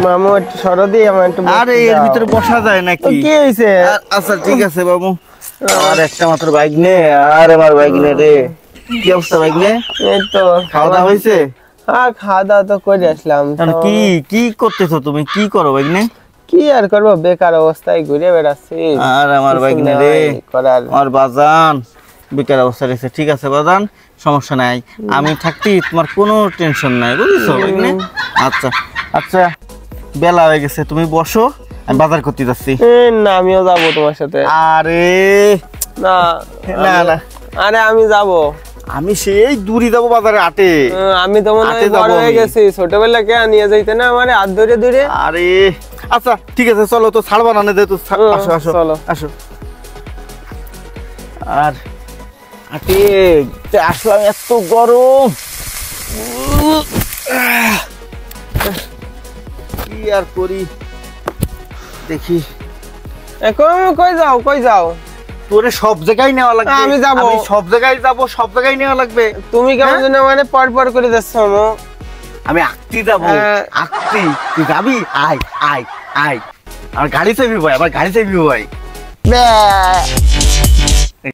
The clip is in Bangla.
মামু একটু সরদি আমার একটু আরে এর ভিতরে বসা যায় নাকি? কি হইছে? আচ্ছা ঠিক আছে বাবু, আর একটা মাত্র বাইক নে। আর আমার বাইক নে রে। কি অবস্থা বাইক নে? এই তো খাওয়া দাওয়া হয়েছে? হ্যাঁ, খাওয়া দাওয়া তো করে আসলাম। কি কি করতেছো তুমি? কি করো বাইক নে? কি আর করবো, বেকার অবস্থায় ঘুরে বেড়াচ্ছি। আর আমার বাইক নে রে, আমার বাজান বেকার অবস্থা রয়েছে। ঠিক আছে বাজান, সমস্যা নাই, আমি থাকতেই তোমার কোনো টেনশন নাই, বুঝছো বাইক নে? আচ্ছা আচ্ছা, বেলা হয়ে গেছে, তুমি বসো, আমি বাজার করতে যাচ্ছি। না, আমিও যাবো তোমার সাথে। আরে না না না, আরে আমি যাবো। আমি সেই দূরই যাবো বাজারে হাটে। আমি তো মনে হয় বড় হয়ে গেছি, ছোটবেলা কে নিয়ে যাইতে না আমার হাত ধরে ধরে। আরে আচ্ছা ঠিক আছে, চলো তো, ছাড় বানানে দে তো। আসো আসো চলো আসো। আর হাটে আসলাম, এত গরম, কি আর করি দেখি। এখন কই যাও কই যাও? তোরে সব জায়গায় নেওয়া লাগবে। আমি যাবো, সব জায়গায় যাবো, সব জায়গায় নেওয়া লাগবে। তুমি কেমন যেন মানে পর পর করে যাচ্ছ। আমি আঁকতি যাবো, আঁকতি, তুই যাবি? আয় আয় আয়, আমার গাড়ি চাইবি ভাই, আমার গাড়ি চাইবি ভাই।